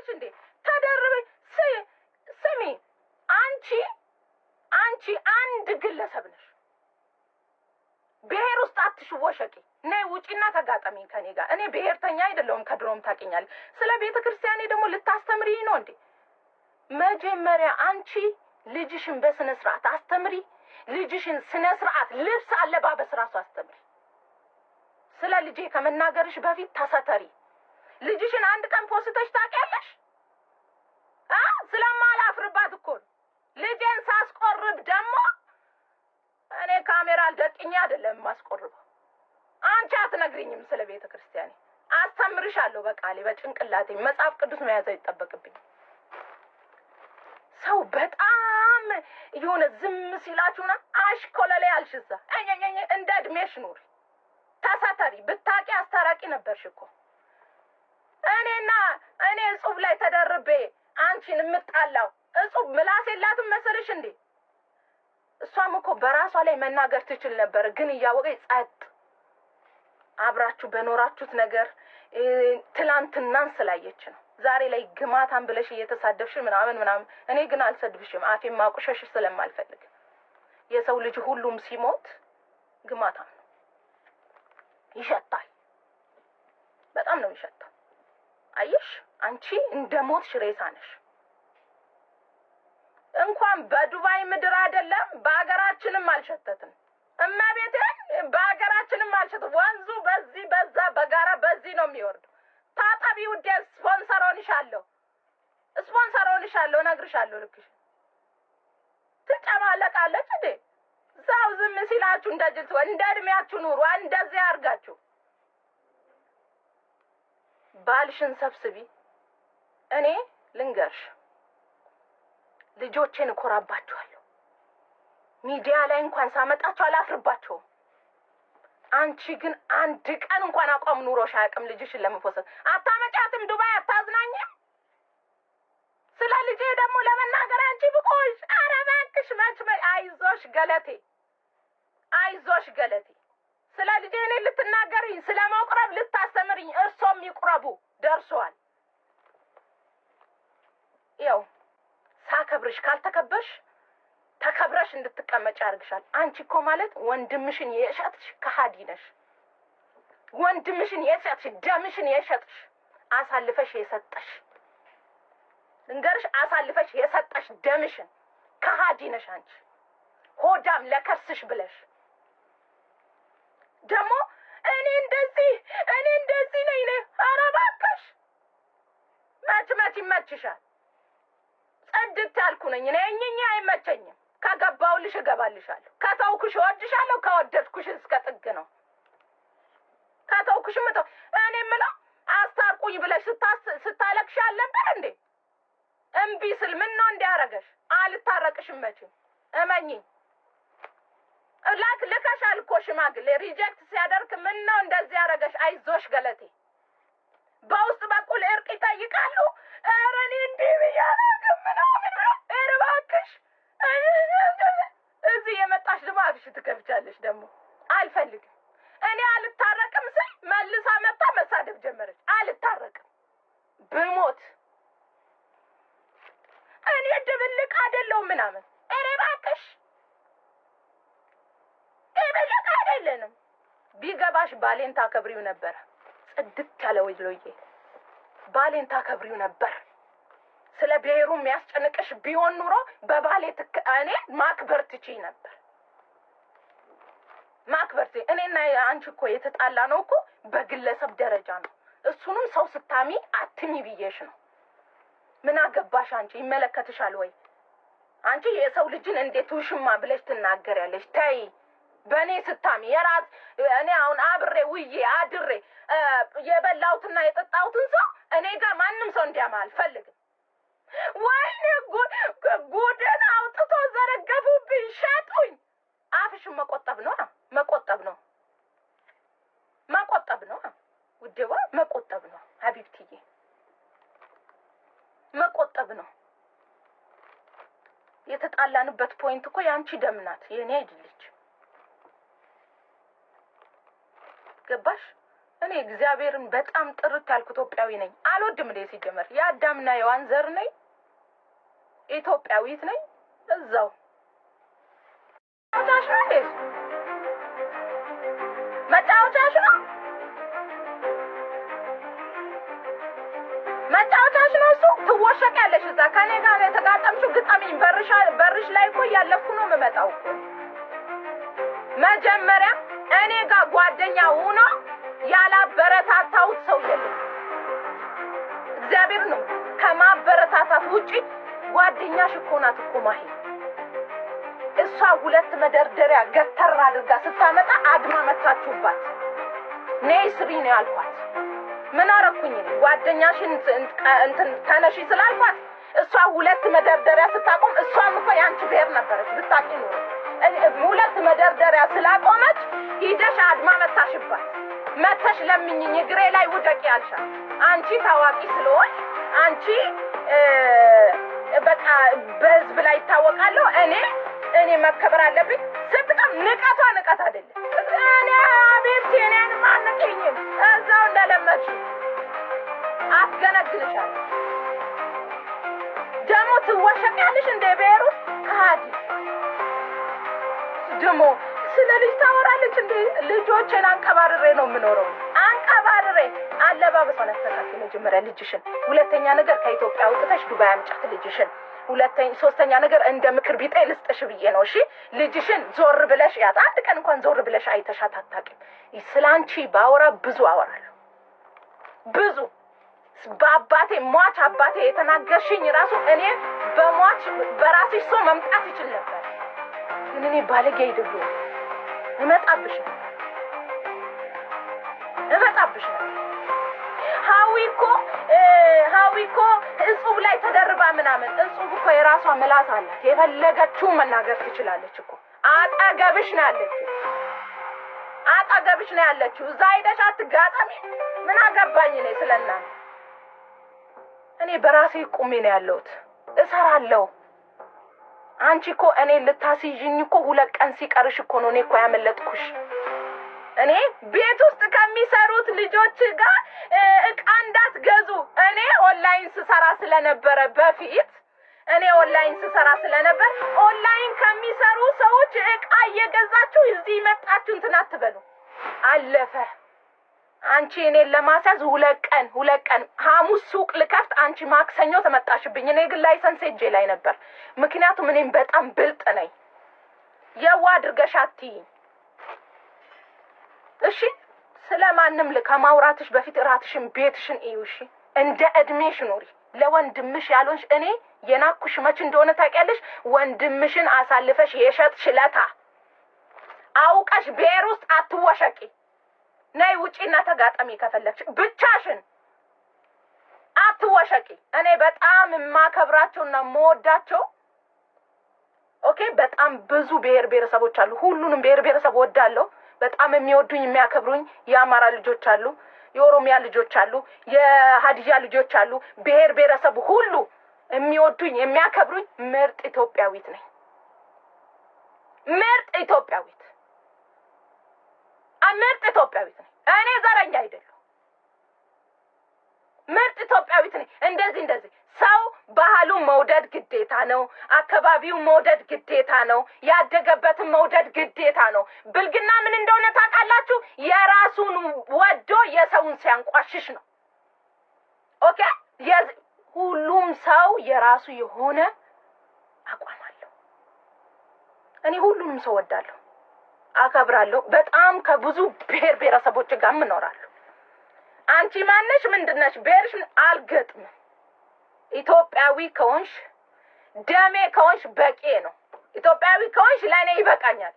ትሰሚኛለሽ እንዴ? ተደርበይ ስሚ አንቺ አንድ ግለሰብ ነሽ። ብሔር ውስጥ አትሽወሸቂ። ነይ ውጪና ተጋጠሚ ከኔ ጋር። እኔ ብሔርተኛ አይደለሁም፣ ከድሮም ታውቂኛለሽ። ስለ ቤተ ክርስቲያኔ ደግሞ ልታስተምሪኝ ነው እንዴ? መጀመሪያ አንቺ ልጅሽን በስነ ስርዓት አስተምሪ። ልጅሽን ስነ ስርዓት ልብስ አለባበስ ራሱ አስተምሪ። ስለ ልጄ ከመናገርሽ በፊት ተሰተሪ። ልጅሽን አንድ ቀን ፖስተሽ ታውቂያለሽ? ስለማላፍርባት እኮ ልጄን ሳስቆርብ ደግሞ እኔ ካሜራ አልደቅኛ አይደለም ማስቆርበው። አንቺ አትነግሪኝም ስለ ቤተ ክርስቲያኔ። አስተምርሻለሁ በቃሌ በጭንቅላቴ። መጽሐፍ ቅዱስ መያዝ አይጠበቅብኝ። ሰው በጣም የሆነ ዝም ሲላችሁና አሽኮለሌ አልሽዛ እንደ እድሜሽ ኑሪ። ተሳተሪ። ብታቂ አስታራቂ ነበርሽ እኮ። እኔ እጹብ ላይ ተደርቤ አንቺን የምጣላው እጹብ ምላስ የላትም መሰለሽ እንዴ? እሷም እኮ በራሷ ላይ መናገር ትችል ነበር፣ ግን እያወቀች ጸጥ። አብራችሁ በኖራችሁት ነገር ትላንትናን ስላየች ነው ዛሬ ላይ ግማታን ብለሽ እየተሳደብሽ ምናምን። እኔ ግን አልሰድብሽም፣ አፌን ማቁሸሽ ስለማልፈልግ። የሰው ልጅ ሁሉም ሲሞት ግማታም ነው፣ ይሸታል። በጣም ነው ይሸታል። አየሽ፣ አንቺ እንደ ሞትሽ ሬሳ ነሽ። እንኳን በዱባይ ምድር አይደለም በአገራችንም አልሸተትም። እመቤቴን በአገራችንም አልሸተትም። ወንዙ በዚህ በዛ በጋራ በዚህ ነው የሚወርድ። ታጠቢ ውዴ፣ ስፖንሰር ሆንሻለሁ፣ እነግርሻለሁ። ልክሽ ትጨማለቃለች እንዴ? ሰው ዝም ሲላችሁ እንደጅልት እንደ እድሜያችሁ ኑሩ። እንደዚህ አድርጋችሁ ባልሽን ሰብስቢ። እኔ ልንገርሽ፣ ልጆቼን እኮራባቸዋለሁ። ሚዲያ ላይ እንኳን ሳመጣቸው አላፍርባቸውም። አንቺ ግን አንድ ቀን እንኳን አቋም ኑሮሽ አያውቅም። ልጅሽን ለመፎሰት አታመጫትም። ዱባይ አታዝናኝም። ስለ ልጄ ደግሞ ለመናገር አንቺ ብቆሽ። ኧረ እባክሽ መች አይዞሽ ገለቴ። ስለ ልጄ እኔ ልትናገሪኝ፣ ስለ መቁረብ ልታስተምሪኝ፣ እርሶም ይቁረቡ። ደርሷል። ያው ሳከብርሽ ካልተከበርሽ ተከብረሽ እንድትቀመጭ ያርግሻል። አንቺ እኮ ማለት ወንድምሽን የሸጥሽ ከሃዲ ነሽ። ወንድምሽን የሸጥሽ፣ ደምሽን የሸጥሽ፣ አሳልፈሽ የሰጠሽ፣ እንገርሽ አሳልፈሽ የሰጠሽ ደምሽን ከሃዲ ነሽ አንቺ። ሆዳም ለከርስሽ ብለሽ ደግሞ እኔ እንደዚህ ነኝ። ኧረ እባክሽ መች ይመችሻል። ጽድት ያልኩ ነኝ እኔ አይመቸኝም። ከገባውልሽ እገባልሻለሁ፣ ከተውኩሽ እወድሻለሁ፣ ከወደድኩሽ እስከ ጥግ ነው። ከተውኩሽ እኔ የምለው አስታርቁኝ ብለሽ ስታለቅሽ አልነበር እንዴ? እምቢ ስል ምን ነው እንዲያረገሽ? አልታረቅሽም መቼም እመኚኝ። ልከሻል እኮ ሽማግሌ ሪጀክት ሲያደርግ ምን ነው እንደዚህ ያረገሽ? አይዞሽ ገለቴ። በውስጥ በኩል እርቅ ይጠይቃሉ። ኧረ እኔ እንዲህ ብያለሁ ምናምን። ኧረ እባክሽ እዚህ የመጣሽ ደግሞ አፍሽ ትከፍቻለሽ። ደግሞ አልፈልግም። እኔ አልታረቅም ስል መልሳ መጣ መሳደብ ጀመረች። አልታረቅም ብሞት እኔ ድብልቅ አይደለሁም ምናምን። ኧረ እባክሽ ድብልቅ አይደለንም። ቢገባሽ ባሌን ታከብሪው ነበር። ጽድት ያለ ወይሎዬ ባሌን ታከብሪው ነበር። ስለ ብሔሩ የሚያስጨንቅሽ ቢሆን ኑሮ በባሌ እኔ ማክበር ትችይ ነበር። ማክበር እኔና አንቺ እኮ የተጣላ ነው እኮ በግለሰብ ደረጃ ነው። እሱንም ሰው ስታሚ አትሚ ብዬሽ ነው። ምን አገባሽ አንቺ? ይመለከትሻል ወይ? አንቺ የሰው ልጅን እንዴት ውሽማ ብለሽ ትናገሪያለሽ? ተይ። በእኔ ስታሚ የራስ እኔ አሁን አብሬ ውዬ አድሬ የበላሁትና የጠጣሁትን ሰው እኔ ጋር ማንም ሰው እንዲያማ አልፈልግም። ወይኔ ጉድን አውጥቶ ዘረገፉብኝ፣ ሸጡኝ። አፍሽን መቆጠብ ነው ውዴዋ፣ መቆጠብ ነው ሀቢብትዬ፣ መቆጠብ ነው። የተጣላንበት ፖይንት እኮ ያንቺ ደም ናት፣ የኔ አይደለች። ገባሽ? እኔ እግዚአብሔርን በጣም ጥርት ያልኩ ኢትዮጵያዊ ነኝ። አልወድም እንደ ሲጀመር የአዳምና የዋን ዘር ነኝ። ኢትዮጵያዊት ነኝ። እዛው መጫወቻሽ ነው መጫወቻሽ ነው እሱ። ትወሸቂያለሽ እዛ ከኔ ጋር የተጋጠምሽው ግጠሚኝ። በርሽ ላይ እኮ እያለፍኩ ነው የምመጣው እኮ። መጀመሪያ እኔ ጋር ጓደኛ ሆኖ ያላበረታታሁት ሰው የለም። እግዚአብሔር ነው ከማበረታታት ውጪ ጓደኛሽ እኮ ናት እኮ ማሂ። እሷ ሁለት መደርደሪያ ገተር አድርጋ ስታመጣ አድማ መታችሁባት። ነይ ስሪ ነው ያልኳት። ምን አረኩኝ? ጓደኛሽን እንትን ተነሺ ስላልኳት እሷ ሁለት መደርደሪያ ስታቆም እሷም እኮ ያንቺ ብሄር ነበረች ብታቂ ነው። ሁለት መደርደሪያ ስላቆመች ሂደሽ አድማ መታሽባት። መተሽ ለምኝኝ እግሬ ላይ ውደቂ ያልሻል። አንቺ ታዋቂ ስለሆንሽ አንቺ በቃ በህዝብ ላይ ይታወቃለሁ እኔ መከበር አለብኝ። ስትቀም ንቀቷ ንቀት አይደለም። እኔ አቤት እኔን ማንቀኝም እዛው እንደለመድሽ አስገነግልሻለሁ። ደግሞ ትወሸቂያለሽ እንደ ብሄሩ ከሃዲ ደግሞ ስለ ልጅ ታወራለች እንደ ልጆችን አንቀባርሬ ነው የምኖረው። አንቀባርሬ አለባበሷን አስተካክል መጀመሪያ ልጅሽን። ሁለተኛ ነገር ከኢትዮጵያ አውጥተሽ ዱባይ አምጫት ልጅሽን። ሶስተኛ ነገር እንደ ምክር ቢጤ ልስጥሽ ብዬ ነው። እሺ ልጅሽን ዞር ብለሽ ያት። አንድ ቀን እንኳን ዞር ብለሽ አይተሻት አታውቂም። ስላንቺ ባወራ ብዙ አወራለሁ ብዙ። በአባቴ ሟች አባቴ የተናገርሽኝ ራሱ እኔ በሟች በራስሽ ሰው መምጣት ይችል ነበር። ግን እኔ ባለጌ አይደለሁም። እመጣብሽ ነው ሀዊ እኮ እጹብ ላይ ተደርባ ምናምን። እጹብ እኮ የራሷ ምላስ አላት። የፈለገችው መናገር ትችላለች እኮ። አጠገብሽ ነው ያለችው። እዛ ሄደሽ አትጋጠሚ። ምን አገባኝ እኔ ስለናንተ። እኔ በራሴ ቁሜ ነው ያለሁት፣ እሰራለሁ። አንቺ እኮ እኔ ልታስይዥኝ እኮ 2 ቀን ሲቀርሽ እኮ ነው እኔ እኮ ያመለጥኩሽ። እኔ ቤት ውስጥ ከሚሰሩት ልጆች ጋር እቃ እንዳትገዙ። እኔ ኦንላይን ስሰራ ስለነበረ በፊት ኦንላይን ከሚሰሩ ሰዎች እቃ እየገዛችሁ እዚህ መጣችሁ እንትን አትበሉ። አለፈ። አንቺ እኔን ለማሳዝ 2 ቀን ሐሙስ ሱቅ ልከፍት፣ አንቺ ማክሰኞ ተመጣሽብኝ። እኔ ግን ላይሰንስ እጄ ላይ ነበር። ምክንያቱም እኔም በጣም ብልጥ ነኝ። የዋ አድርገሽ አትይኝ እሺ። ስለማንም ከማውራትሽ በፊት ራትሽን ቤትሽን እዩ እሺ። እንደ እድሜሽ ኑሪ። ለወንድምሽ ያልሆንሽ እኔ የናኩሽ መች እንደሆነ ታውቂያለሽ። ወንድምሽን አሳልፈሽ የሸጥሽ ለታ አውቀሽ ብሔር ውስጥ አትወሸቂ። ነይ ውጪና ተጋጠሚ ከፈለግሽ። ብቻሽን አትወሸቂ። እኔ በጣም የማከብራቸውና የምወዳቸው ኦኬ፣ በጣም ብዙ ብሔር ብሔረሰቦች አሉ። ሁሉንም ብሔር ብሔረሰብ ወዳለሁ። በጣም የሚወዱኝ የሚያከብሩኝ የአማራ ልጆች አሉ፣ የኦሮሚያ ልጆች አሉ፣ የሀዲያ ልጆች አሉ። ብሔር ብሔረሰብ ሁሉ የሚወዱኝ የሚያከብሩኝ ምርጥ ኢትዮጵያዊት ነኝ። ምርጥ ኢትዮጵያዊት ነኝ። እኔ ዘረኛ አይደለሁ። ምርጥ ኢትዮጵያዊት ነኝ። እንደዚህ ሰው ባህሉን መውደድ ግዴታ ነው። አካባቢውን መውደድ ግዴታ ነው። ያደገበትን መውደድ ግዴታ ነው። ብልግና ምን እንደሆነ ታውቃላችሁ? የራሱን ወዶ የሰውን ሲያንቋሽሽ ነው። ኦኬ፣ ሁሉም ሰው የራሱ የሆነ አቋም አለው። እኔ ሁሉንም ሰው ወዳለሁ፣ አከብራለሁ። በጣም ከብዙ ብሔር ብሔረሰቦች ጋር እኖራለሁ። አንቺ ማነሽ? ምንድነሽ? ብሔርሽ አልገጥም። ኢትዮጵያዊ ከሆንሽ ደሜ ከሆንሽ በቂ ነው። ኢትዮጵያዊ ከሆንሽ ለእኔ ይበቃኛል።